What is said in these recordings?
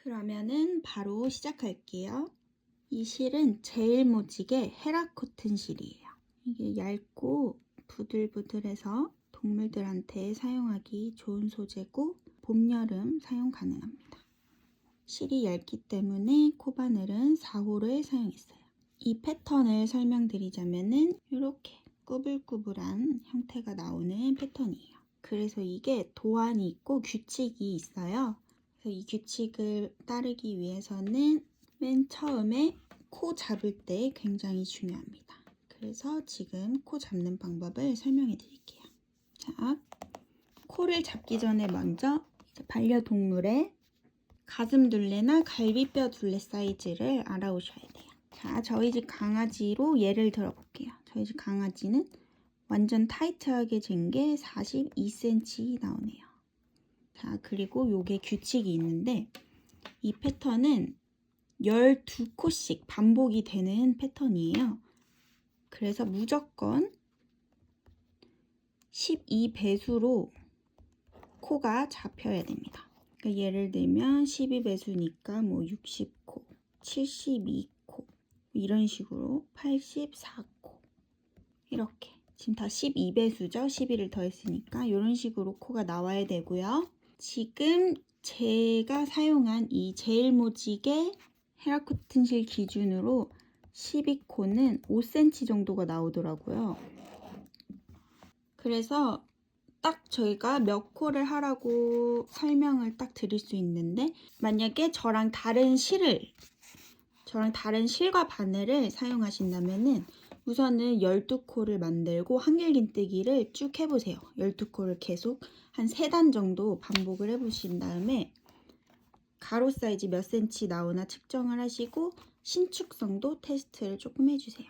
그러면은 바로 시작할게요. 이 실은 제일모직의 헤라코튼 실이에요. 이게 얇고 부들부들해서 동물들한테 사용하기 좋은 소재고 봄, 여름 사용 가능합니다. 실이 얇기 때문에 코바늘은 4호를 사용했어요. 이 패턴을 설명드리자면은 이렇게 꾸불꾸불한 형태가 나오는 패턴이에요. 그래서 이게 도안이 있고 규칙이 있어요. 그래서 이 규칙을 따르기 위해서는 맨 처음에 코 잡을 때 굉장히 중요합니다. 그래서 지금 코 잡는 방법을 설명해 드릴게요. 자, 코를 잡기 전에 먼저 반려동물의 가슴둘레나 갈비뼈 둘레 사이즈를 알아오셔야 돼요. 자, 저희 집 강아지로 예를 들어볼게요. 저희 집 강아지는 완전 타이트하게 잰 게 42cm 나오네요. 자, 그리고 요게 규칙이 있는데 이 패턴은 12코씩 반복이 되는 패턴이에요. 그래서 무조건 12배수로 코가 잡혀야 됩니다. 그러니까 예를 들면 12배수니까 뭐 60코, 72코 이런 식으로 84코 이렇게 지금 다 12배수죠. 12를 더했으니까 이런 식으로 코가 나와야 되고요. 지금 제가 사용한 이 제일모직의 헤라코튼 실 기준으로 12코는 5cm 정도가 나오더라고요. 그래서 딱 저희가 몇 코를 하라고 설명을 딱 드릴 수 있는데 만약에 저랑 다른 실과 바늘을 사용하신다면은 우선은 12코를 만들고 한길긴뜨기를 쭉 해보세요. 12코를 계속 한 3단 정도 반복을 해보신 다음에 가로 사이즈 몇 cm 나오나 측정을 하시고 신축성도 테스트를 조금 해주세요.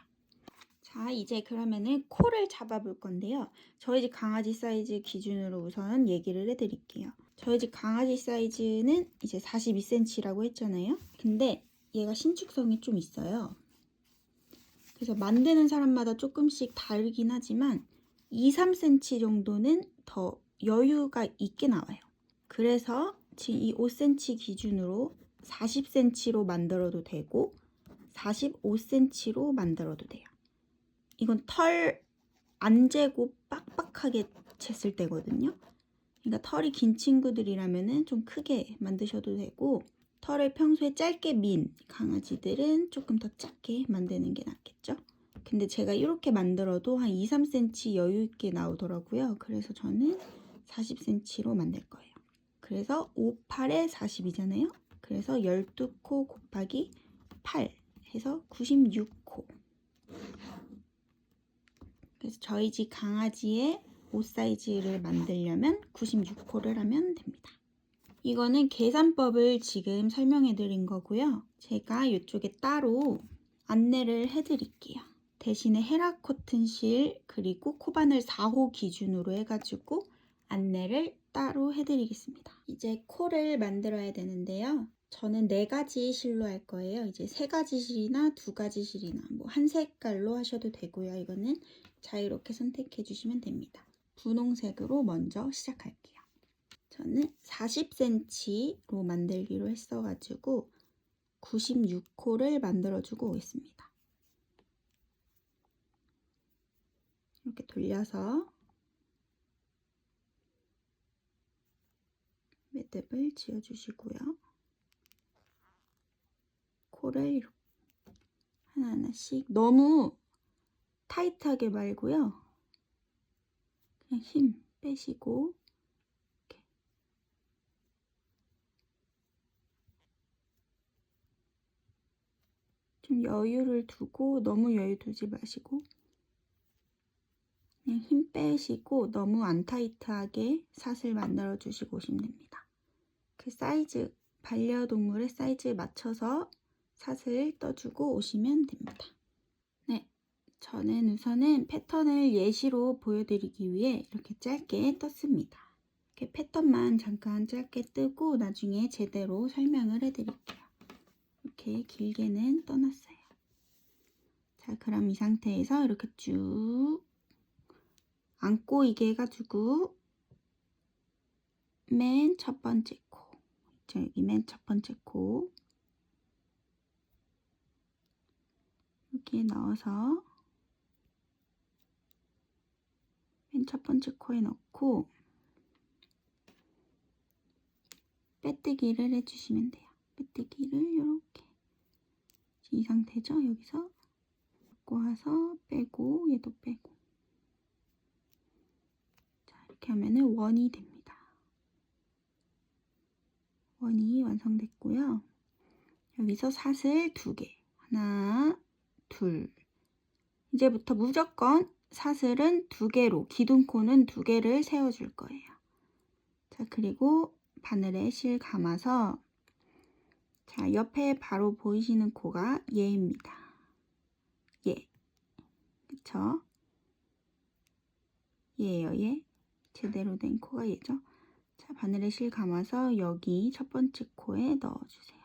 자, 이제 그러면은 코를 잡아볼 건데요. 저희 집 강아지 사이즈 기준으로 우선 얘기를 해드릴게요. 저희 집 강아지 사이즈는 이제 42cm라고 했잖아요. 근데 얘가 신축성이 좀 있어요. 그래서 만드는 사람마다 조금씩 다르긴 하지만 2, 3cm 정도는 더 여유가 있게 나와요. 그래서 지금 이 5cm 기준으로 40cm로 만들어도 되고 45cm로 만들어도 돼요. 이건 털 안 재고 빡빡하게 쟀을 때거든요. 그러니까 털이 긴 친구들이라면 좀 크게 만드셔도 되고 털을 평소에 짧게 민 강아지들은 조금 더 작게 만드는 게 낫겠죠. 근데 제가 이렇게 만들어도 한 2, 3cm 여유 있게 나오더라고요. 그래서 저는 40cm로 만들 거예요. 그래서 5, 8에 40이잖아요. 그래서 12코 곱하기 8 해서 96코. 그래서 저희 집 강아지의 옷 사이즈를 만들려면 96코를 하면 됩니다. 이거는 계산법을 지금 설명해 드린 거고요. 제가 이쪽에 따로 안내를 해 드릴게요. 대신에 헤라코튼 실 그리고 코바늘 4호 기준으로 해가지고 안내를 따로 해드리겠습니다. 이제 코를 만들어야 되는데요. 저는 4가지 실로 할 거예요. 이제 3가지 실이나 2가지 실이나 뭐 한 색깔로 하셔도 되고요. 이거는 자유롭게 선택해 주시면 됩니다. 분홍색으로 먼저 시작할게요. 저는 40cm로 만들기로 했어가지고 96코를 만들어주고 오겠습니다. 이렇게 돌려서 매듭을 지어주시고요. 코를 이렇게 하나하나씩 너무 타이트하게 말고요. 그냥 힘 빼시고 이렇게. 좀 여유를 두고 너무 여유 두지 마시고 그냥 힘 빼시고 너무 안 타이트하게 삿을 만들어 주시고 오시면 됩니다. 그 사이즈, 반려동물의 사이즈에 맞춰서 삿을 떠주고 오시면 됩니다. 네, 저는 우선은 패턴을 예시로 보여드리기 위해 이렇게 짧게 떴습니다. 이렇게 패턴만 잠깐 짧게 뜨고 나중에 제대로 설명을 해드릴게요. 이렇게 길게는 떠났어요. 자, 그럼 이 상태에서 이렇게 쭉 안 꼬이게 해가지고 맨 첫 번째 코 자, 여기 맨 첫 번째 코 여기에 넣어서 맨 첫 번째 코에 넣고 빼뜨기를 해주시면 돼요. 빼뜨기를 이렇게 이 상태죠. 여기서 갖고 와서 빼고 얘도 빼고 자, 이렇게 하면은 원이 됩니다. 원이 완성됐고요. 여기서 사슬 2개 하나 둘 이제부터 무조건 사슬은 2개로 기둥코는 2개를 세워줄 거예요. 자, 그리고 바늘에 실 감아서 자, 옆에 바로 보이시는 코가 얘입니다. 얘. 그쵸? 얘예요, 얘. 제대로 된 코가 얘죠. 자, 바늘에 실 감아서 여기 첫 번째 코에 넣어주세요.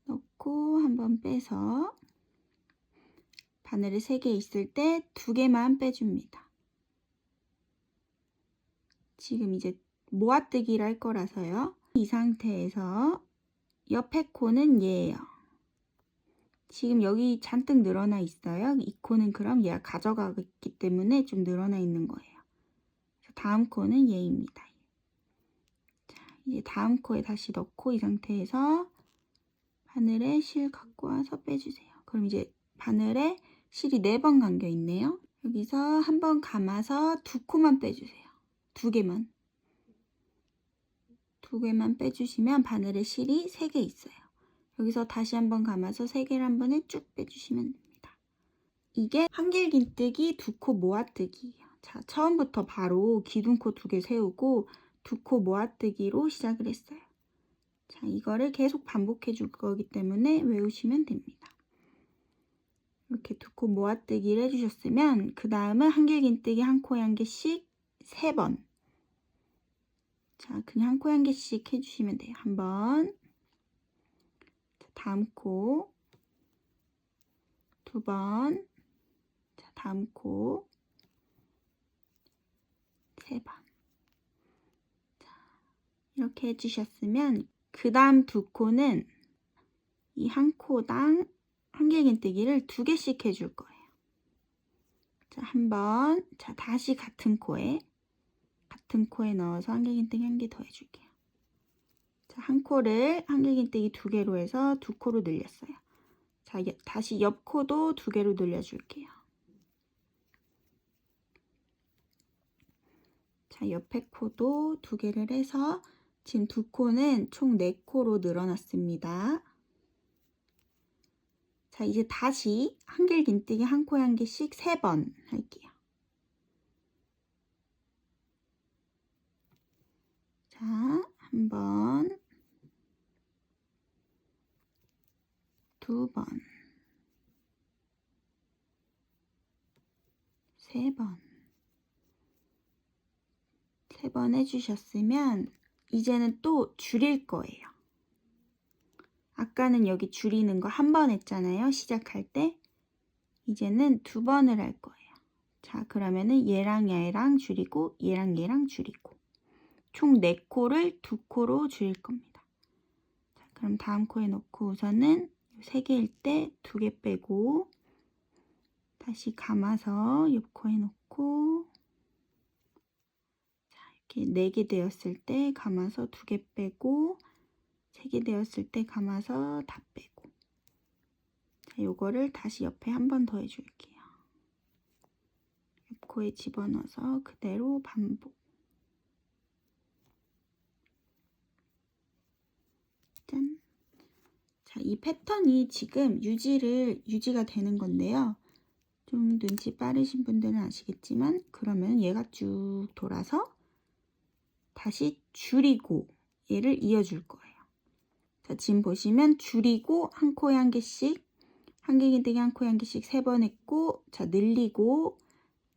넣고 한번 빼서 바늘이 3개 있을 때 2개만 빼줍니다. 지금 이제 모아뜨기를 할 거라서요. 이 상태에서 옆에 코는 얘예요. 지금 여기 잔뜩 늘어나 있어요. 이 코는 그럼 얘가 가져가기 때문에 좀 늘어나 있는 거예요. 다음 코는 얘입니다. 자, 이제 다음 코에 다시 넣고 이 상태에서 바늘에 실 갖고 와서 빼주세요. 그럼 이제 바늘에 실이 4번 감겨 있네요. 여기서 한번 감아서 2코만 빼주세요. 2개만. 2개만 빼주시면 바늘에 실이 3개 있어요. 여기서 다시 한번 감아서 3개를 한 번에 쭉 빼주시면 됩니다. 이게 한길긴뜨기 2코 모아뜨기예요. 자, 처음부터 바로 기둥코 2개 세우고 2코 모아뜨기로 시작을 했어요. 자, 이거를 계속 반복해 줄 거기 때문에 외우시면 됩니다. 이렇게 2코 모아뜨기를 해주셨으면 그 다음은 한길긴뜨기 한 코에 한 개씩 3번. 자, 그냥 한 코에 한 개씩 해주시면 돼요. 한 번. 다음 코 2번. 자, 다음 코 3번. 자, 이렇게 해주셨으면 그 다음 2코는 이 한 코당 한길긴뜨기를 2개씩 해줄 거예요. 자, 한 번. 자, 다시 같은 코에 넣어서 한길긴뜨기 한 개 더 해줄게요. 자, 한 코를 한길긴뜨기 2개로 해서 2코로 늘렸어요. 자, 다시 옆 코도 2개로 늘려줄게요. 자, 옆에 코도 2개를 해서 지금 2코는 총 4코로 늘어났습니다. 자, 이제 다시 한길긴뜨기 한 코에 한 개씩 3번 할게요. 자, 한 번, 2번, 3번. 3번 해주셨으면 이제는 또 줄일 거예요. 아까는 여기 줄이는 거 한 번 했잖아요. 시작할 때. 이제는 2번을 할 거예요. 자, 그러면은 얘랑 얘랑 줄이고 얘랑 얘랑 줄이고 총 4코를 2코로 줄일 겁니다. 자, 그럼 다음 코에 넣고 우선은 3개일 때 2개 빼고 다시 감아서 옆 코에 넣고 자, 이렇게 4개 되었을 때 감아서 2개 빼고 3개 되었을 때 감아서 다 빼고 자, 요거를 다시 옆에 한 번 더 해줄게요. 옆 코에 집어넣어서 그대로 반복. 짠. 자, 이 패턴이 지금 유지가 되는 건데요. 좀 눈치 빠르신 분들은 아시겠지만 그러면 얘가 쭉 돌아서 다시 줄이고 얘를 이어줄 거예요. 자, 지금 보시면 줄이고 한 코에 한 개씩 한길긴뜨기 한 코에 한 개씩 3번 했고 자, 늘리고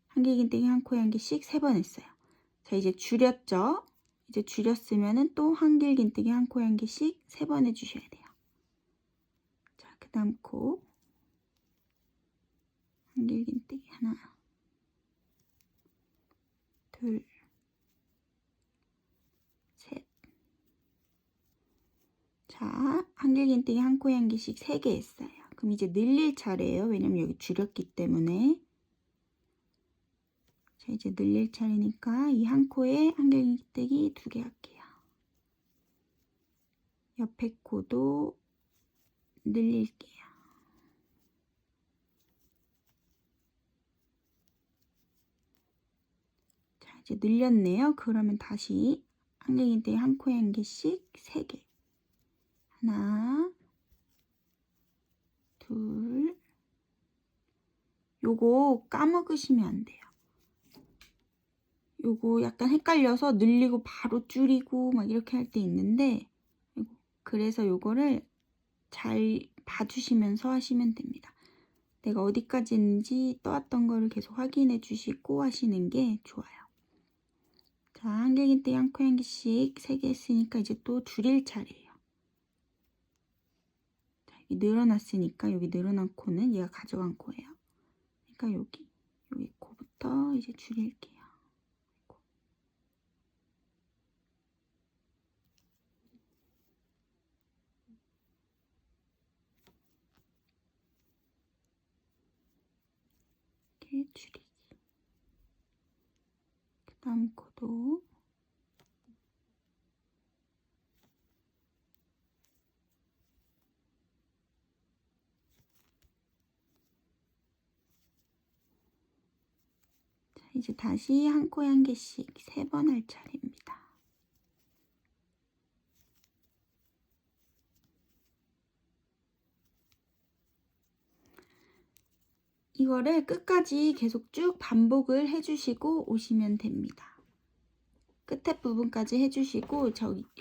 한길긴뜨기 한 코에 한 개씩 3번 했어요. 자, 이제 줄였죠? 이제 줄였으면은 또 한길긴뜨기 한 코에 한 개씩 3번 해주셔야 돼요. 자, 그 다음 코 한길긴뜨기 하나 둘, 셋. 자, 한길긴뜨기 한 코에 한 개씩 3개 했어요. 그럼 이제 늘릴 차례예요. 왜냐면 여기 줄였기 때문에. 자, 이제 늘릴 차례니까 이 한 코에 한길긴뜨기 2개 할게요. 옆에 코도 늘릴게요. 자, 이제 늘렸네요. 그러면 다시 한길긴뜨기 한 코에 한 개씩 3개. 하나, 둘. 요거 까먹으시면 안 돼요. 요거 약간 헷갈려서 늘리고 바로 줄이고 막 이렇게 할 때 있는데, 그래서 요거를 잘 봐주시면서 하시면 됩니다. 내가 어디까지 했는지 떠왔던 거를 계속 확인해 주시고 하시는 게 좋아요. 자, 한길긴뜨기 한 코에 한 개씩 3개 했으니까 이제 또 줄일 차례예요. 자, 여기 늘어났으니까 여기 늘어난 코는 얘가 가져간 코예요. 그러니까 여기 코부터 이제 줄일게요. 이렇게 줄이기. 그 다음 코도 이제 다시 한 코에 한 개씩 3번 할 차례입니다. 이거를 끝까지 계속 쭉 반복을 해주시고 오시면 됩니다. 끝에 부분까지 해주시고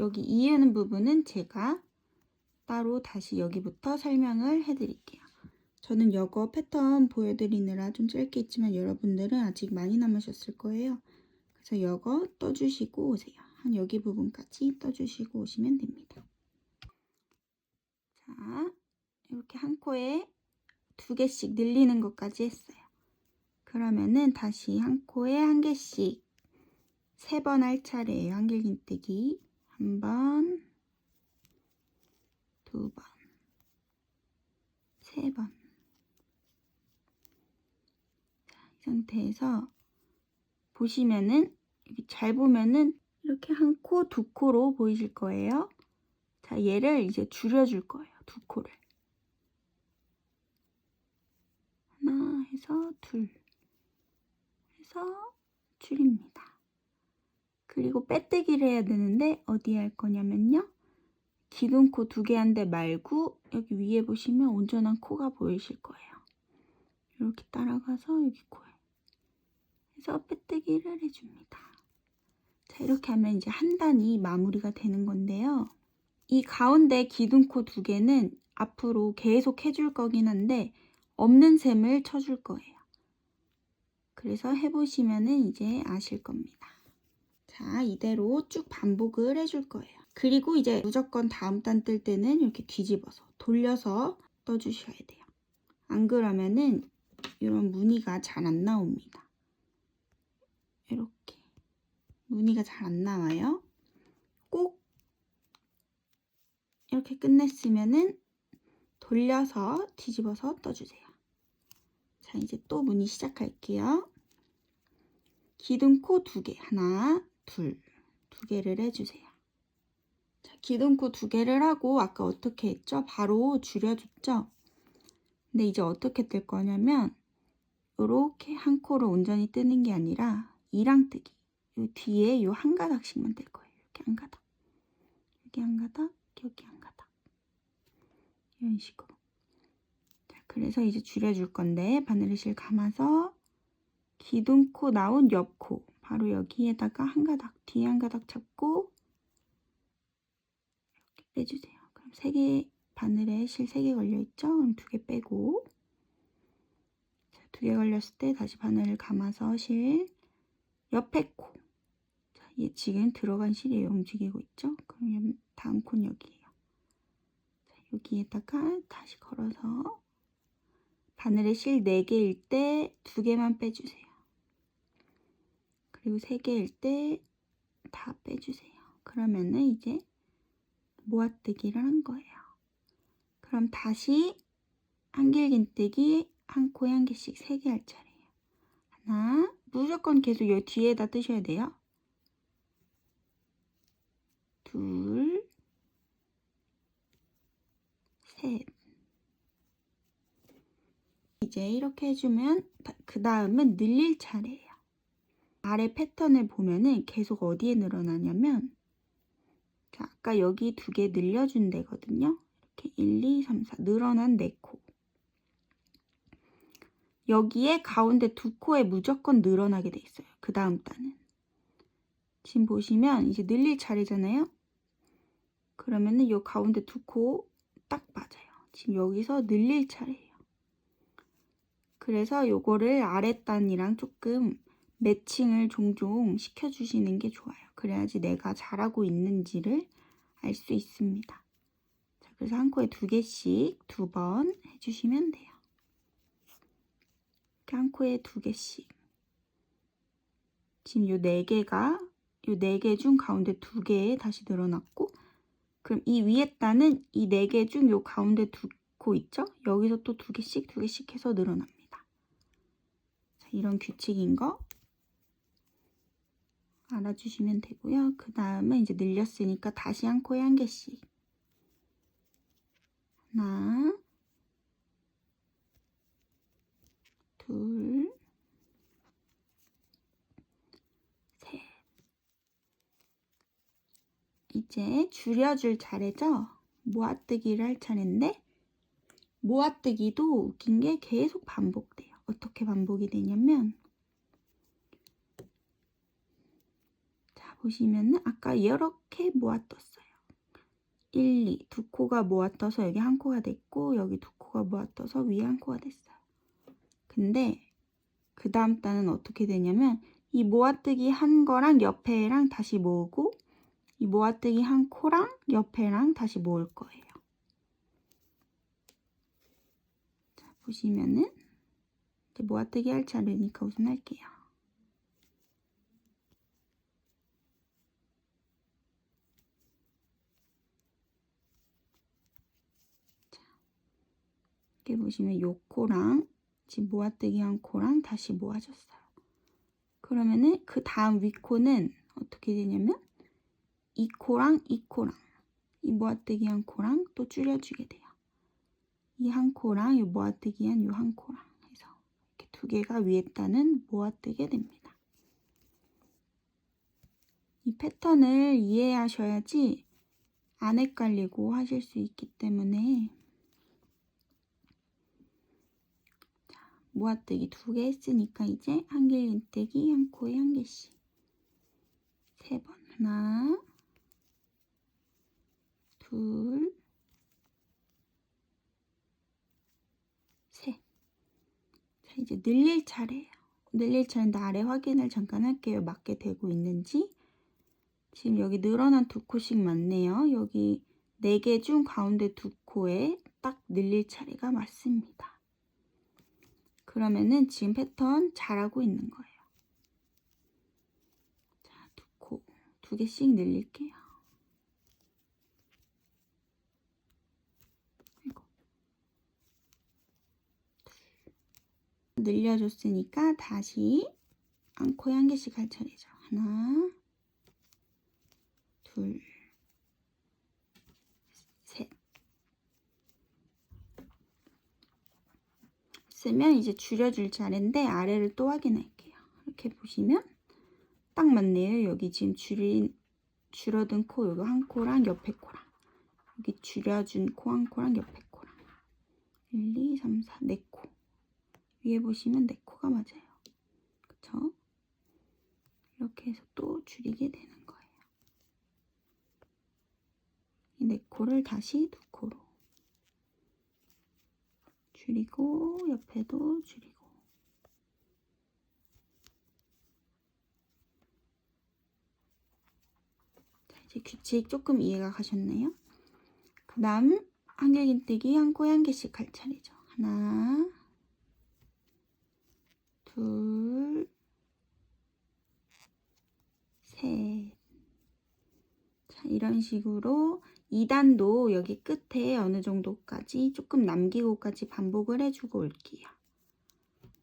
여기 이으는 부분은 제가 따로 다시 여기부터 설명을 해드릴게요. 저는 이거 패턴 보여드리느라 좀 짧게 했지만 여러분들은 아직 많이 남으셨을 거예요. 그래서 이거 떠주시고 오세요. 한 여기 부분까지 떠주시고 오시면 됩니다. 자, 이렇게 한 코에 2개씩 늘리는 것까지 했어요. 그러면은 다시 한 코에 한 개씩 3번 할 차례예요. 한길긴뜨기 1번, 2번, 3번. 이 상태에서 보시면은 여기 잘 보면은 이렇게 한 코, 2코로 보이실 거예요. 자, 얘를 이제 줄여줄 거예요. 2코를. 하나 해서 둘 해서 줄입니다. 그리고 빼뜨기를 해야 되는데 어디에 할 거냐면요. 기둥코 2개 한 데 말고 여기 위에 보시면 온전한 코가 보이실 거예요. 이렇게 따라가서 여기 코에 해서 빼뜨기를 해줍니다. 자, 이렇게 하면 이제 한 단이 마무리가 되는 건데요. 이 가운데 기둥코 2개는 앞으로 계속 해줄 거긴 한데 없는 셈을 쳐줄 거예요. 그래서 해보시면은 이제 아실 겁니다. 자, 이대로 쭉 반복을 해줄 거예요. 그리고 이제 무조건 다음 단 뜰 때는 이렇게 뒤집어서 돌려서 떠주셔야 돼요. 안 그러면은 이런 무늬가 잘 안 나옵니다. 이렇게 무늬가 잘 안 나와요. 꼭 이렇게 끝냈으면은 돌려서 뒤집어서 떠주세요. 자, 이제 또 무늬 시작할게요. 기둥코 2개, 하나, 둘, 2개를 해주세요. 자, 기둥코 2개를 하고 아까 어떻게 했죠? 바로 줄여줬죠? 근데 이제 어떻게 뜰 거냐면 이렇게 한 코를 온전히 뜨는 게 아니라 이랑뜨기. 요 뒤에 요 한 가닥씩만 뜰 거예요. 이렇게 한 가닥, 여기 한 가닥, 여기 한 가닥. 이런 식으로. 자, 그래서 이제 줄여줄 건데 바늘실 감아서 기둥코 나온 옆코 바로 여기에다가 한 가닥, 뒤에 한 가닥 잡고 이렇게 빼주세요. 그럼 3개 바늘에 실 3개 걸려있죠? 그럼 2개 빼고 2개 걸렸을 때 다시 바늘을 감아서 실 옆에 코. 자, 얘 지금 들어간 실이에요. 움직이고 있죠? 그럼 다음 코는 여기에요. 자, 여기에다가 다시 걸어서 바늘에 실 4개일 때 2개만 빼주세요. 그리고 3개일 때 다 빼주세요. 그러면은 이제 모아뜨기를 한 거예요. 그럼 다시 한길긴뜨기 한 코에 한 개씩 3개 할 차례예요. 하나, 무조건 계속 여기 뒤에다 뜨셔야 돼요. 둘, 셋. 이제 이렇게 해주면 그 다음은 늘릴 차례예요. 아래 패턴을 보면은 계속 어디에 늘어나냐면, 자, 아까 여기 2개 늘려준 데거든요. 이렇게 1, 2, 3, 4 늘어난 4코. 여기에 가운데 2코에 무조건 늘어나게 돼 있어요. 그 다음 단은. 지금 보시면 이제 늘릴 차례잖아요. 그러면은 이 가운데 2코 딱 맞아요. 지금 여기서 늘릴 차례예요. 그래서 요거를 아랫단이랑 조금 매칭을 종종 시켜주시는 게 좋아요. 그래야지 내가 잘하고 있는지를 알 수 있습니다. 자, 그래서 한 코에 2개씩 2번 해주시면 돼요. 이렇게 한 코에 2개씩. 지금 요 4개가 요 4개 중 가운데 2개에 다시 늘어났고, 그럼 이 위에 단은 이 4개 중 요 가운데 2코 있죠? 여기서 또 2개씩 2개씩 해서 늘어납니다. 자, 이런 규칙인 거 알아주시면 되고요. 그 다음에 이제 늘렸으니까 다시 한 코에 한 개씩. 하나, 둘, 셋. 이제 줄여줄 차례죠? 모아뜨기를 할 차례인데, 모아뜨기도 웃긴 게 계속 반복돼요. 어떻게 반복이 되냐면, 자, 보시면은 아까 이렇게 모아떴어요. 1, 2, 2코가 모아떠서 여기 한 코가 됐고, 여기 2코가 모아떠서 위에 한 코가 됐어요. 근데 그 다음 단은 어떻게 되냐면, 이 모아뜨기 한 거랑 옆에랑 다시 모으고, 이 모아뜨기 한 코랑 옆에랑 다시 모을 거예요. 자, 보시면은 이제 모아뜨기 할 차례니까 우선 할게요. 자, 이렇게 보시면 요 코랑 지금 모아뜨기 한 코랑 다시 모아줬어요. 그러면은 그 다음 위 코는 어떻게 되냐면 이 코랑 이 코랑 이 모아뜨기 한 코랑 또 줄여주게 돼요. 이 한 코랑 이 모아뜨기 한 요 한 코랑 해서 이렇게 2개가 위에 단은 모아뜨게 됩니다. 이 패턴을 이해하셔야지 안 헷갈리고 하실 수 있기 때문에, 자, 모아뜨기 2개 했으니까 이제 한길긴뜨기 한 코에 한 개씩 3번. 하나, 둘, 셋. 자, 이제 늘릴 차례예요. 늘릴 차례인데 아래 확인을 잠깐 할게요. 맞게 되고 있는지. 지금 여기 늘어난 2코씩 맞네요. 여기 4개 중 가운데 2코에 딱 늘릴 차례가 맞습니다. 그러면은 지금 패턴 잘하고 있는 거예요. 자, 2코 2개씩 늘릴게요. 이거. 늘려줬으니까 다시 한 코에 한 개씩 할 차례죠. 하나, 둘, 셋. 쓰면 이제 줄여줄 차례인데 아래를 또 확인할게요. 이렇게 보시면 딱 맞네요. 여기 지금 줄어든 코 여기 한 코랑 옆에 코랑 여기 줄여준 코 한 코랑 옆에 코랑 1, 2, 3, 4, 4코 위에 보시면 4코가 맞아요. 그쵸? 이렇게 해서 또 줄이게 되는 거예요. 이 4코를 다시 2코로 줄이고 옆에도 줄이고. 자, 이제 규칙 조금 이해가 가셨나요? 그 다음 한길긴뜨기 한 코에 한 개씩 할 차례죠. 하나, 둘, 셋. 자, 이런 식으로 2단도 여기 끝에 어느 정도까지 조금 남기고까지 반복을 해주고 올게요.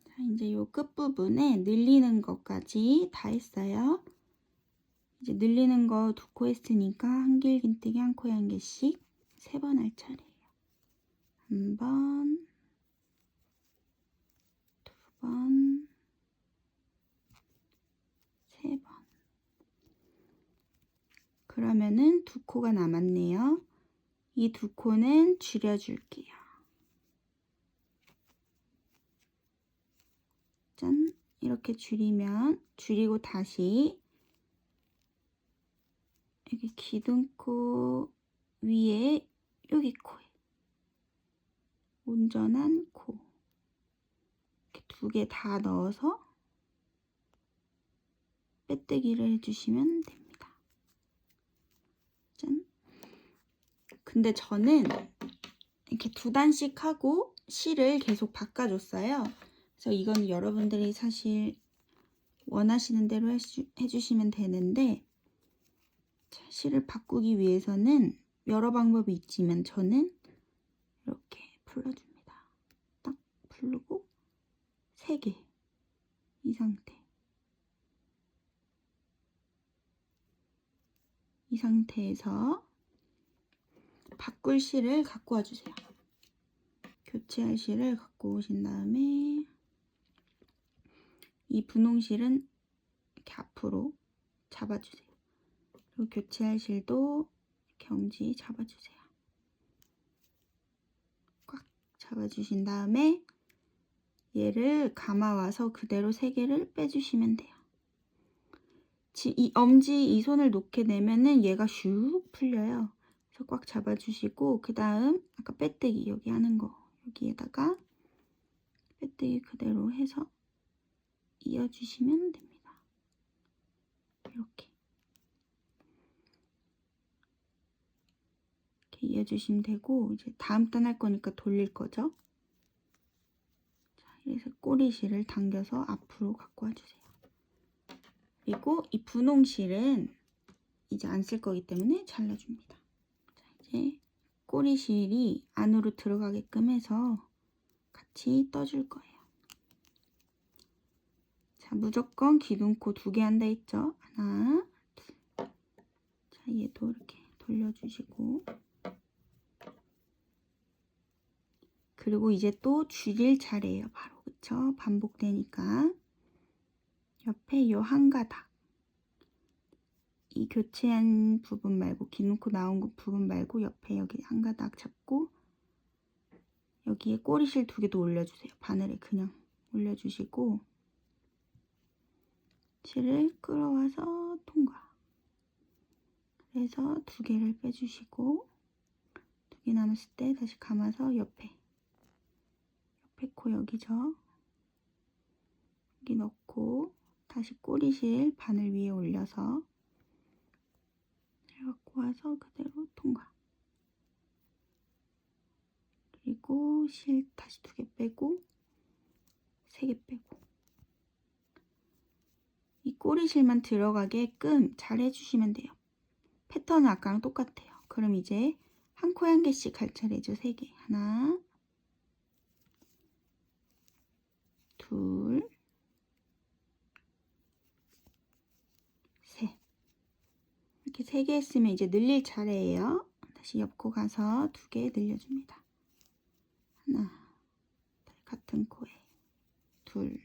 자, 이제 요 끝부분에 늘리는 것까지 다 했어요. 이제 늘리는 거 2코 했으니까 한길긴뜨기 1코에 1개씩 3번 할 차례예요. 1번, 2번, 3번. 그러면은 2코가 남았네요. 이 2코는 줄여줄게요. 짠! 이렇게 줄이고 다시 여기 기둥코 위에 여기 코에 온전한 코 이렇게 2개 다 넣어서 빼뜨기를 해주시면 됩니다. 짠! 근데 저는 이렇게 2단씩 하고 실을 계속 바꿔줬어요. 그래서 이건 여러분들이 사실 원하시는 대로 해주시면 되는데, 실을 바꾸기 위해서는 여러 방법이 있지만 저는 이렇게 풀어줍니다. 딱 풀고 3개 이 상태. 이 상태에서 바꿀 실을 갖고 와주세요. 교체할 실을 갖고 오신 다음에 이 분홍실은 이렇게 앞으로 잡아주세요. 그리고 교체할 실도 이렇게 엄지 잡아주세요. 꽉 잡아주신 다음에 얘를 감아와서 그대로 3개를 빼주시면 돼요. 이 엄지 이 손을 놓게 되면은 얘가 슉 풀려요. 그래서 꽉 잡아주시고 그 다음 아까 빼뜨기 여기 하는 거 여기에다가 빼뜨기 그대로 해서 이어주시면 됩니다. 이렇게 이어주시면 되고, 이제 다음 단 할 거니까 돌릴 거죠. 자, 그래서 꼬리실을 당겨서 앞으로 갖고 와주세요. 그리고 이 분홍실은 이제 안 쓸 거기 때문에 잘라줍니다. 자, 이제 꼬리실이 안으로 들어가게끔 해서 같이 떠줄 거예요. 자, 무조건 기둥코 2개 한다 했죠? 하나, 둘. 자, 얘도 이렇게 돌려주시고, 그리고 이제 또 줄일 차례예요. 바로 그쵸? 반복되니까 옆에 요 한 가닥, 이 교체한 부분 말고 기둥코 나온 부분 말고 옆에 여기 한 가닥 잡고 여기에 꼬리실 2개도 올려주세요. 바늘에 그냥 올려주시고 실을 끌어와서 통과. 그래서 2개를 빼주시고 2개 남았을 때 다시 감아서 옆에 코 여기죠. 여기 넣고 다시 꼬리실 바늘 위에 올려서 갖고 와서 그대로 통과. 그리고 실 다시 2개 빼고 3개 빼고 이 꼬리실만 들어가게끔 잘 해주시면 돼요. 패턴은 아까랑 똑같아요. 그럼 이제 한 코에 1개씩 할 차례죠. 3개. 하나, 둘, 셋. 이렇게 3개 했으면 이제 늘릴 차례예요. 다시 옆코 가서 2개 늘려줍니다. 하나, 같은 코에 둘,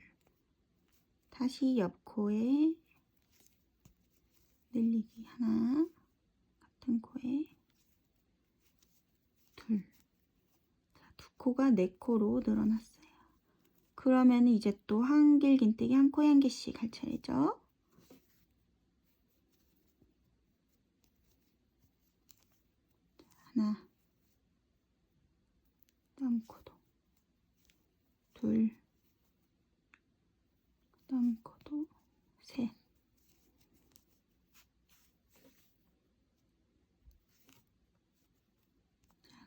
다시 옆코에 늘리기 하나, 같은 코에 둘. 자, 2코가 4코로 늘어났어요. 그러면 이제 또 한길긴뜨기 1코에 1개씩 할 차례죠. 하나, 다음 코도 둘, 다음 코도 셋.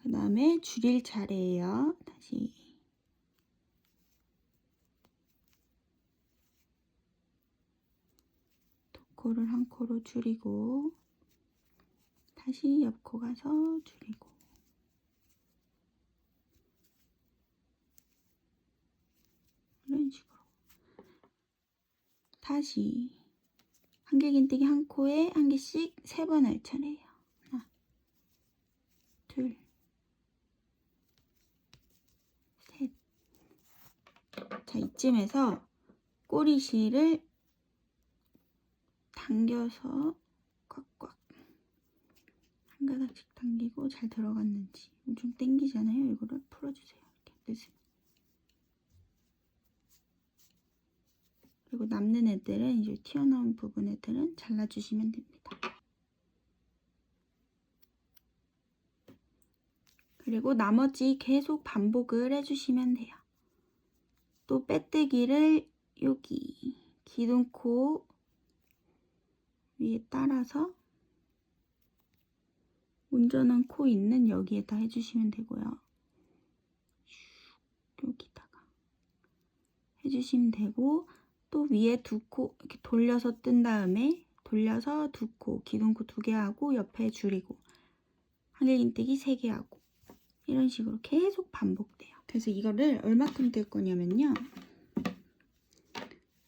그 다음에 줄일 차례예요. 다시 코를 한 코로 줄이고 다시 옆 코 가서 줄이고 이런 식으로 다시 한길긴뜨기 한 코에 한 개씩 3번 할 차례예요. 하나, 둘, 셋. 자, 이쯤에서 꼬리실을 당겨서 꽉꽉 한 가닥씩 당기고 잘 들어갔는지 좀 당기잖아요. 이거를 풀어주세요. 이렇게 넣으시면. 그리고 남는 애들은 이제 튀어나온 부분 애들은 잘라주시면 됩니다. 그리고 나머지 계속 반복을 해주시면 돼요. 또 빼뜨기를 여기 기둥코 위에 따라서 운전한 코 있는 여기에다 해주시면 되고요. 여기다가 해주시면 되고 또 위에 2코 이렇게 돌려서 뜬 다음에 돌려서 2코 기둥코 2개 하고 옆에 줄이고 한길긴뜨기 3개 하고 이런 식으로 계속 반복돼요. 그래서 이거를 얼마큼 뜰 거냐면요.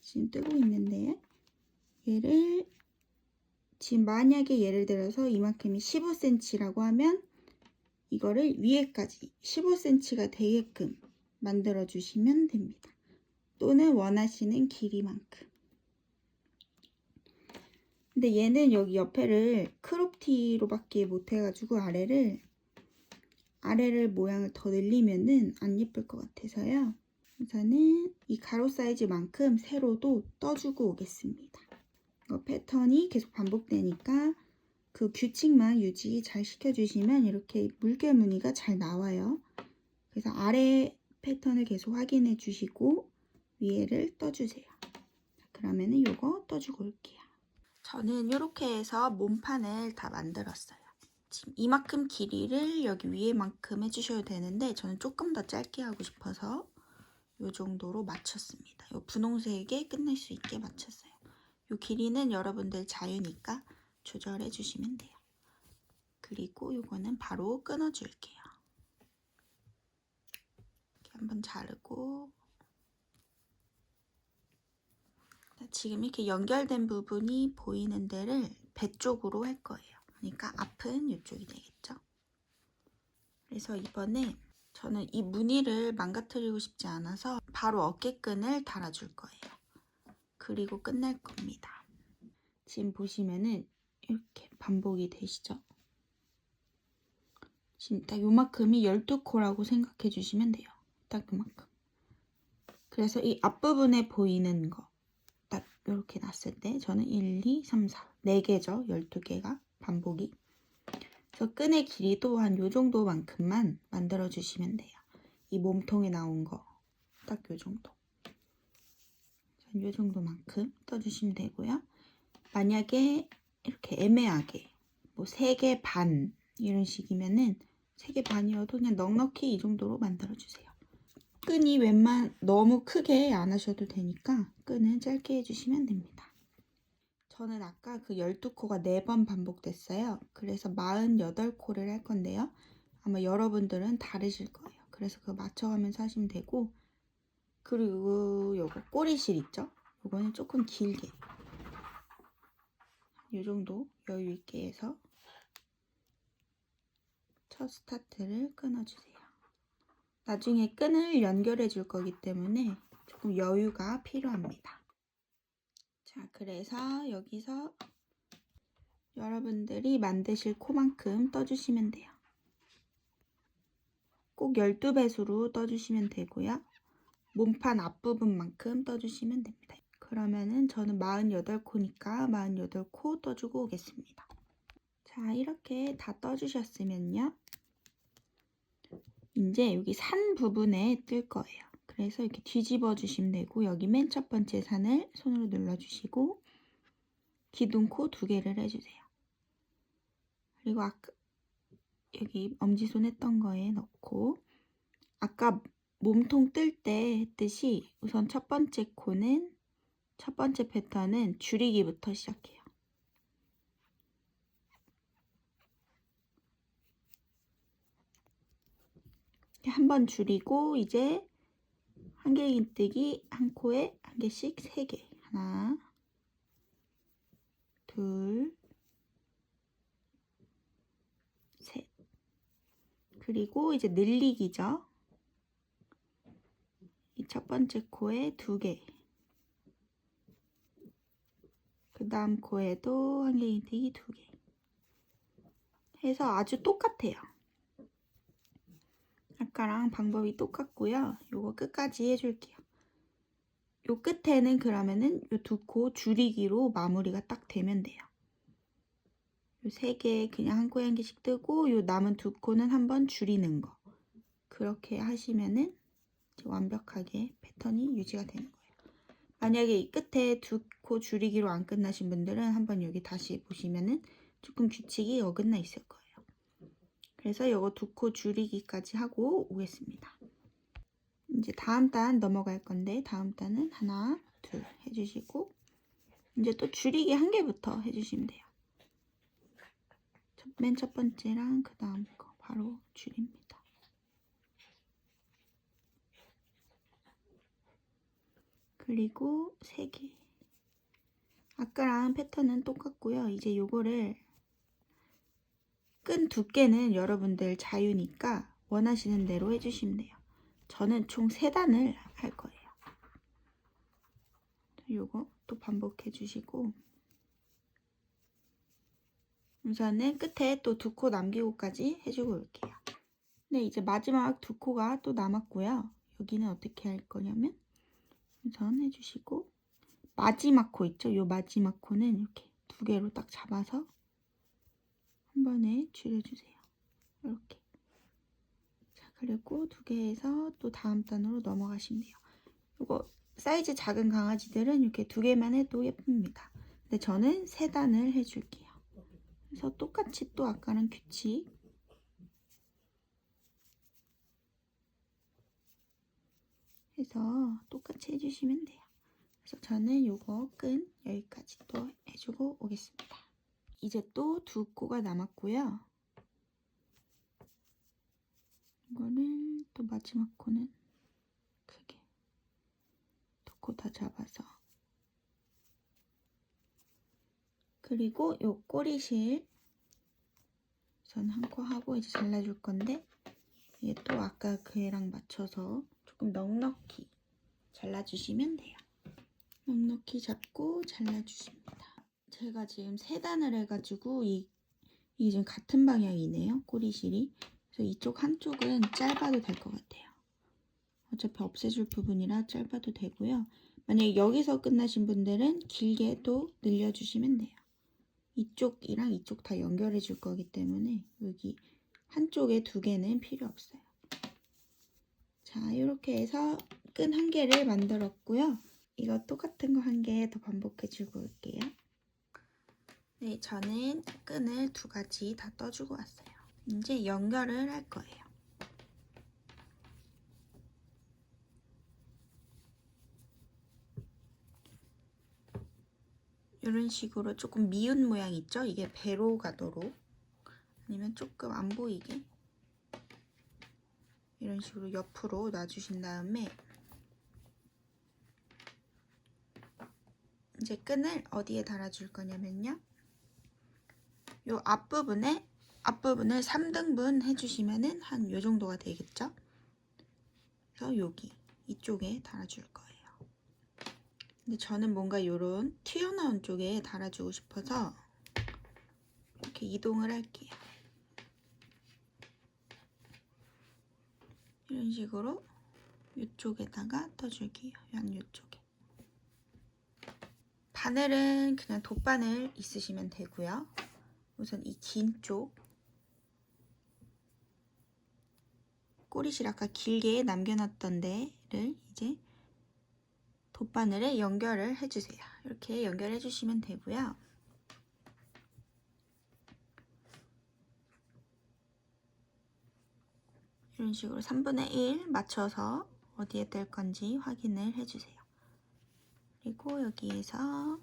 지금 뜨고 있는데 얘를 지금 만약에 예를 들어서 이만큼이 15cm라고 하면 이거를 위에까지 15cm가 되게끔 만들어 주시면 됩니다. 또는 원하시는 길이만큼. 근데 얘는 여기 옆에를 크롭티로밖에 못 해가지고 아래를 모양을 더 늘리면은 안 예쁠 것 같아서요. 우선은 이 가로 사이즈만큼 세로도 떠주고 오겠습니다. 패턴이 계속 반복되니까 그 규칙만 유지 잘 시켜주시면 이렇게 물결 무늬가 잘 나와요. 그래서 아래 패턴을 계속 확인해 주시고 위에를 떠주세요. 그러면은 요거 떠주고 올게요. 저는 이렇게 해서 몸판을 다 만들었어요. 지금 이만큼 길이를 여기 위에만큼 해주셔도 되는데 저는 조금 더 짧게 하고 싶어서 이 정도로 맞췄습니다. 이 분홍색에 끝낼 수 있게 맞췄어요. 이 길이는 여러분들 자유니까 조절해 주시면 돼요. 그리고 이거는 바로 끊어 줄게요. 이렇게 한번 자르고 지금 이렇게 연결된 부분이 보이는 데를 배 쪽으로 할 거예요. 그러니까 앞은 이쪽이 되겠죠. 그래서 이번에 저는 이 무늬를 망가뜨리고 싶지 않아서 바로 어깨끈을 달아줄 거예요. 그리고 끝낼 겁니다. 지금 보시면은 이렇게 반복이 되시죠? 지금 딱 요만큼이 12코라고 생각해 주시면 돼요. 딱 요만큼. 그래서 이 앞부분에 보이는 거 딱 이렇게 놨을 때 저는 1, 2, 3, 4 4개죠. 12개가 반복이. 그래서 끈의 길이도 한 요 정도만큼만 만들어 주시면 돼요. 이 몸통에 나온 거 딱 요 정도. 요 정도만큼 떠주시면 되고요. 만약에 이렇게 애매하게 뭐 3개 반 이런 식이면은 3개 반이어도 그냥 넉넉히 이 정도로 만들어 주세요. 끈이 너무 크게 안 하셔도 되니까 끈은 짧게 해주시면 됩니다. 저는 아까 그 12코가 4번 반복됐어요. 그래서 48코를 할 건데요. 아마 여러분들은 다르실 거예요. 그래서 그거 맞춰가면서 하시면 되고 그리고 요거 꼬리실 있죠? 요거는 조금 길게 이 정도 여유 있게 해서 첫 스타트를 끊어주세요. 나중에 끈을 연결해 줄 거기 때문에 조금 여유가 필요합니다. 자, 그래서 여기서 여러분들이 만드실 코만큼 떠주시면 돼요. 꼭 12배수로 떠주시면 되고요. 몸판 앞부분만큼 떠주시면 됩니다. 그러면은 저는 48코니까 48코 떠주고 오겠습니다. 자, 이렇게 다 떠주셨으면요. 이제 여기 산 부분에 뜰 거예요. 그래서 이렇게 뒤집어 주시면 되고 여기 맨 첫 번째 산을 손으로 눌러주시고 기둥코 2개를 해주세요. 그리고 아까 여기 엄지손 했던 거에 넣고 아까 몸통 뜰 때 했듯이 우선 첫 번째 패턴은 줄이기부터 시작해요. 한 번 줄이고 이제 한길긴뜨기 한 코에 한 개씩 3개. 하나, 둘, 셋. 그리고 이제 늘리기죠. 이 첫 번째 코에 2개. 그 다음 코에도 한길긴뜨기 2개. 해서 아주 똑같아요. 아까랑 방법이 똑같고요. 요거 끝까지 해줄게요. 요 끝에는 그러면은 요 2코 줄이기로 마무리가 딱 되면 돼요. 요 3개 그냥 한 코에 한 개씩 뜨고 요 남은 2코는 한번 줄이는 거. 그렇게 하시면은 완벽하게 패턴이 유지가 되는 거예요. 만약에 이 끝에 2코 줄이기로 안 끝나신 분들은 한번 여기 다시 보시면은 조금 규칙이 어긋나 있을 거예요. 그래서 요거 2코 줄이기까지 하고 오겠습니다. 이제 다음 단 넘어갈 건데 다음 단은 하나, 둘 해주시고 이제 또 줄이기 한 개부터 해주시면 돼요. 맨 첫 번째랑 그 다음 거 바로 줄입니다. 그리고 3개. 아까랑 패턴은 똑같고요. 이제 요거를 끈 두께는 여러분들 자유니까 원하시는 대로 해주시면 돼요. 저는 총 3단을 할 거예요. 요거 또 반복해 주시고 우선은 끝에 또 2코 남기고까지 해주고 올게요. 네, 이제 마지막 2코가 또 남았고요. 여기는 어떻게 할 거냐면 우선 해주시고 마지막 코 있죠? 요 마지막 코는 이렇게 2개로 딱 잡아서 한 번에 줄여주세요. 이렇게. 자, 그리고 2개에서 또 다음 단으로 넘어가시면 돼요. 이거 사이즈 작은 강아지들은 이렇게 2개만 해도 예쁩니다. 근데 저는 3단을 해줄게요. 그래서 똑같이 또 아까랑 규칙 해서 똑같이 해주시면 돼요. 그래서 저는 요거 끈 여기까지 또 해주고 오겠습니다. 이제 또 2코가 남았고요. 이거를 또 마지막 코는 크게 2코 다 잡아서 그리고 요 꼬리실 우선 한 코 하고 이제 잘라줄 건데 이게 또 아까 그애랑 맞춰서 조금 넉넉히 잘라주시면 돼요. 넉넉히 잡고 잘라주십니다. 제가 지금 3단을 해가지고 이게 지금 같은 방향이네요. 꼬리실이. 그래서 이쪽 한쪽은 짧아도 될 것 같아요. 어차피 없애줄 부분이라 짧아도 되고요. 만약에 여기서 끝나신 분들은 길게 또 늘려주시면 돼요. 이쪽이랑 이쪽 다 연결해 줄 거기 때문에 여기 한쪽에 2개는 필요 없어요. 자, 이렇게 해서 끈 1개를 만들었고요. 이거 똑같은 거 1개 더 반복해 주고 올게요. 네, 저는 끈을 2가지 다 떠주고 왔어요. 이제 연결을 할 거예요. 이런 식으로 조금 미운 모양 있죠? 이게 배로 가도록 아니면 조금 안 보이게 이런 식으로 옆으로 놔주신 다음에 이제 끈을 어디에 달아줄 거냐면요. 요 앞부분을 3등분 해주시면은 한 요 정도가 되겠죠? 그래서 여기 이쪽에 달아줄 거예요. 근데 저는 뭔가 요런 튀어나온 쪽에 달아주고 싶어서 이렇게 이동을 할게요. 이런 식으로 이쪽에다가 떠줄게요. 양 이쪽에. 바늘은 그냥 돗바늘 있으시면 되고요. 우선 이 긴 쪽 꼬리실 아까 길게 남겨놨던 데를 이제 돗바늘에 연결을 해주세요. 이렇게 연결해 주시면 되고요. 이런 식으로 3분의 1 맞춰서 어디에 뗄 건지 확인을 해주세요. 그리고 여기에서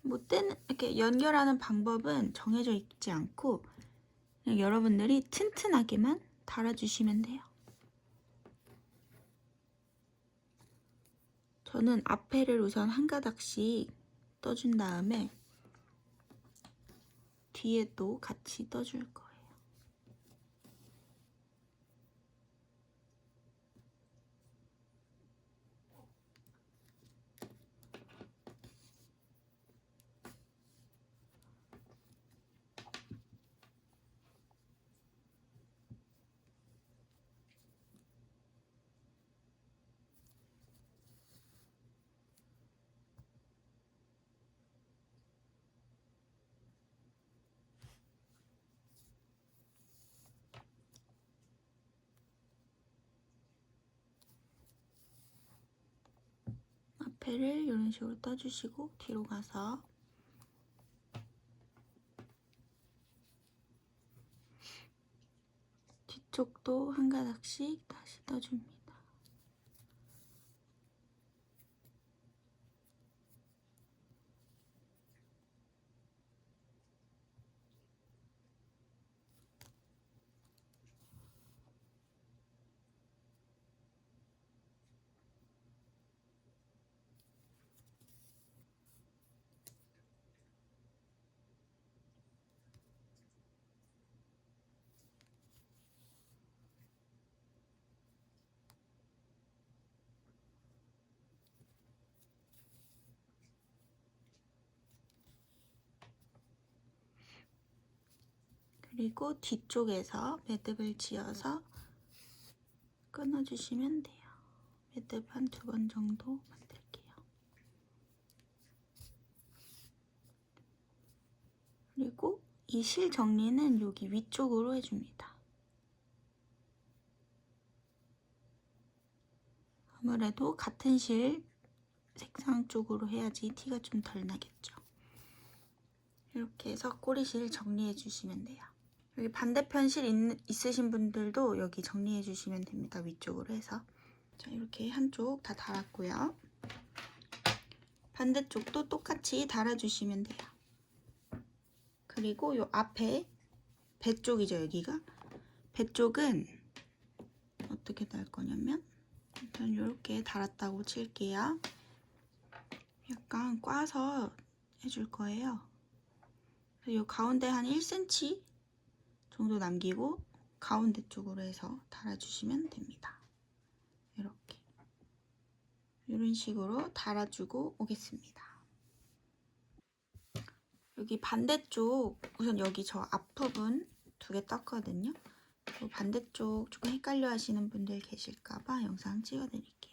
이렇게 연결하는 방법은 정해져 있지 않고 그냥 여러분들이 튼튼하게만 달아주시면 돼요. 저는 앞에를 우선 한 가닥씩 떠준 다음에 뒤에 또 같이 떠줄 거예요. 앞에를 이런 식으로 떠주시고 뒤로 가서 뒤쪽도 한 가닥씩 다시 떠줍니다. 그리고 뒤쪽에서 매듭을 지어서 끊어주시면 돼요. 매듭 한 2번 정도 만들게요. 그리고 이 실 정리는 여기 위쪽으로 해줍니다. 아무래도 같은 실 색상 쪽으로 해야지 티가 좀 덜 나겠죠. 이렇게 해서 꼬리실 정리해 주시면 돼요. 여기 반대편 실 있으신 분들도 여기 정리해 주시면 됩니다. 위쪽으로 해서. 자, 이렇게 한쪽 다 달았고요. 반대쪽도 똑같이 달아주시면 돼요. 그리고 요 앞에 배 쪽이죠, 여기가. 배 쪽은 어떻게 달 거냐면 일단 이렇게 달았다고 칠게요. 약간 꽈서 해줄 거예요. 이 가운데 한 1cm 정도 남기고 가운데 쪽으로 해서 달아주시면 됩니다. 이렇게 이런 식으로 달아주고 오겠습니다. 여기 반대쪽 우선 여기 저 앞부분 2개 떴거든요. 반대쪽 조금 헷갈려 하시는 분들 계실까봐 영상 찍어 드릴게요.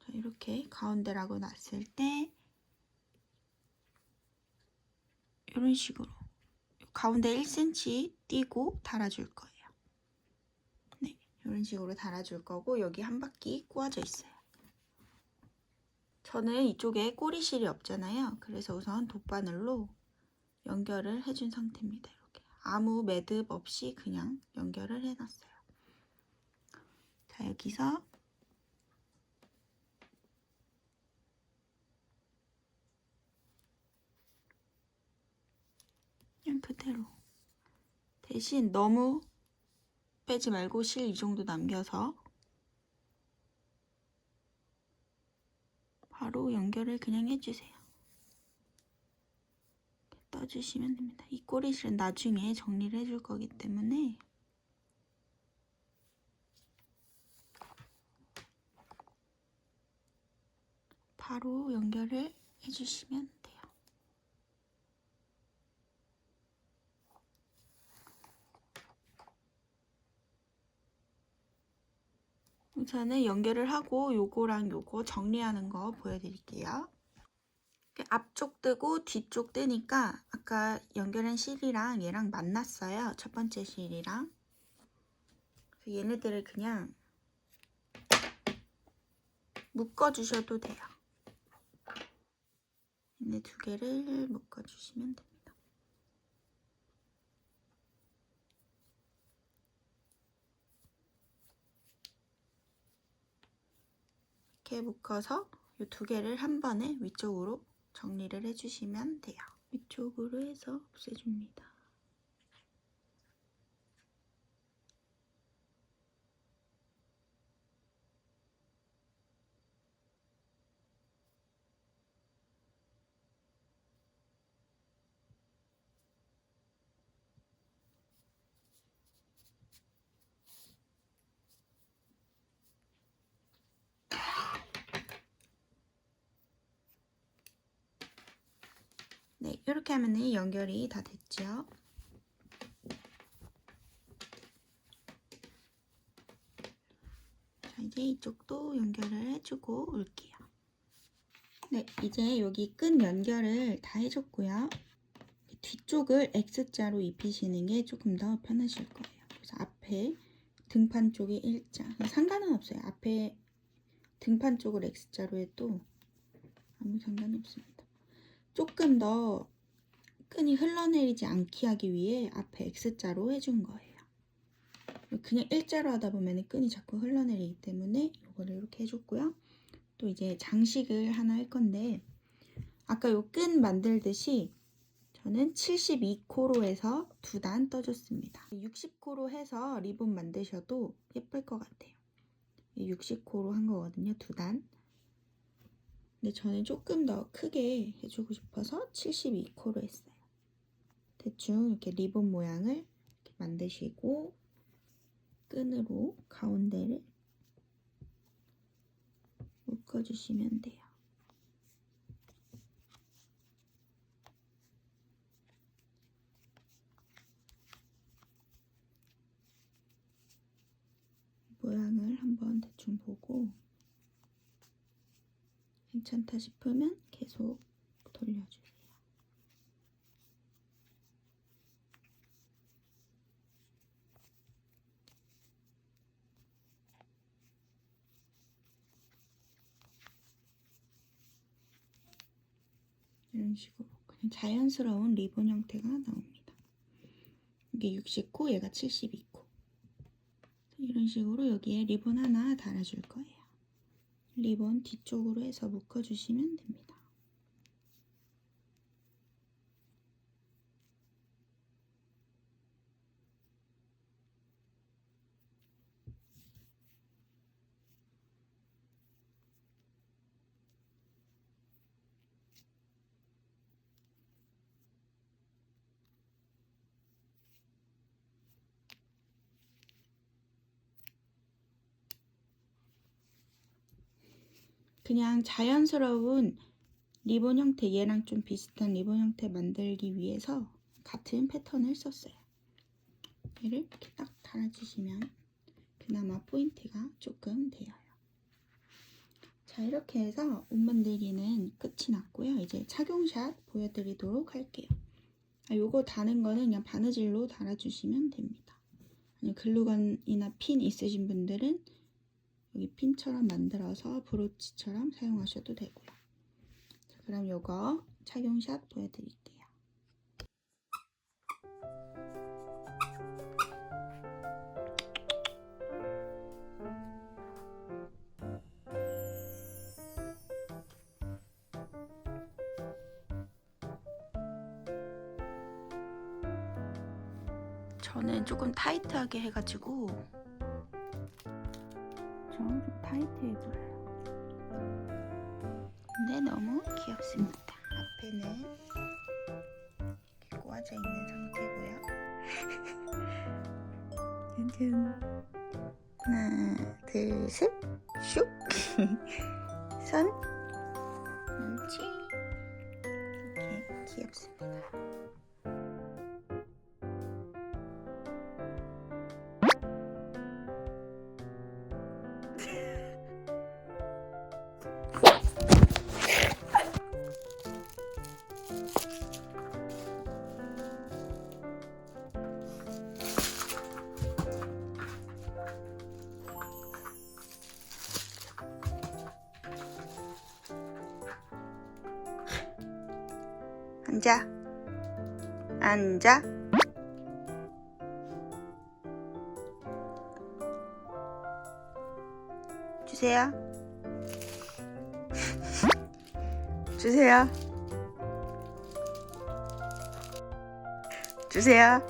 이렇게 가운데라고 놨을 때 이런 식으로 가운데 1cm 띄고 달아줄 거예요. 네, 이런 식으로 달아줄 거고 여기 한 바퀴 꼬아져 있어요. 저는 이쪽에 꼬리실이 없잖아요. 그래서 우선 돗바늘로 연결을 해준 상태입니다. 이렇게 아무 매듭 없이 그냥 연결을 해놨어요. 자, 여기서 그냥 그대로 대신 너무 빼지 말고 실 이 정도 남겨서 바로 연결을 그냥 해주세요. 떠주시면 됩니다. 이 꼬리실은 나중에 정리를 해줄 거기 때문에 바로 연결을 해주시면 돼요. 우선은 연결을 하고 요거랑 요거 정리하는 거 보여드릴게요. 앞쪽 뜨고 뒤쪽 뜨니까 아까 연결한 실이랑 얘랑 만났어요. 첫 번째 실이랑. 그래서 얘네들을 그냥 묶어주셔도 돼요. 얘네 2개를 묶어주시면 됩니다. 이렇게 묶어서 이 2개를 한 번에 위쪽으로 정리를 해주시면 돼요. 위쪽으로 해서 없애줍니다. 네, 이렇게 하면 연결이 다 됐죠. 자, 이제 이쪽도 연결을 해주고 올게요. 네, 이제 여기 끈 연결을 다 해줬고요. 뒤쪽을 X자로 입히시는 게 조금 더 편하실 거예요. 그래서 앞에 등판 쪽에 일자, 상관은 없어요. 앞에 등판 쪽을 X자로 해도 아무 상관이 없습니다. 조금 더 끈이 흘러내리지 않게 하기 위해 앞에 X자로 해준 거예요. 그냥 일자로 하다 보면 끈이 자꾸 흘러내리기 때문에 이거를 이렇게 해줬고요. 또 이제 장식을 하나 할 건데, 아까 요 끈 만들듯이 저는 72코로 해서 2단 떠줬습니다. 60코로 해서 리본 만드셔도 예쁠 것 같아요. 60코로 한 거거든요, 2단. 근데 저는 조금 더 크게 해주고 싶어서 72코로 했어요. 대충 이렇게 리본 모양을 이렇게 만드시고 끈으로 가운데를 묶어주시면 돼요. 모양을 한번 대충 보고 괜찮다 싶으면 계속 돌려주세요. 이런 식으로 그냥 자연스러운 리본 형태가 나옵니다. 이게 60코, 얘가 72코. 이런 식으로 여기에 리본 하나 달아줄 거예요. 리본 뒤쪽으로 해서 묶어주시면 됩니다. 그냥 자연스러운 리본 형태, 얘랑 좀 비슷한 리본 형태 만들기 위해서 같은 패턴을 썼어요. 얘를 이렇게 딱 달아주시면 그나마 포인트가 조금 돼요. 자, 이렇게 해서 옷 만들기는 끝이 났고요. 이제 착용샷 보여드리도록 할게요. 요거 다는 거는 그냥 바느질로 달아주시면 됩니다. 아니면 글루건이나 핀 있으신 분들은 여기 핀처럼 만들어서 브로치처럼 사용하셔도 되고요. 자, 그럼 요거 착용샷 보여드릴게요. 저는 조금 타이트하게 해가지고 좀 타이트해 보여요. 근데 너무 귀엽습니다. 앞에는 이렇게 꼬아져 있는 상태고요. 짜잔. 하나, 둘, 셋, 슉. 손, 옳지. 이렇게 귀엽습니다. 앉아. 앉아. 주세요. 주세요. 주세요.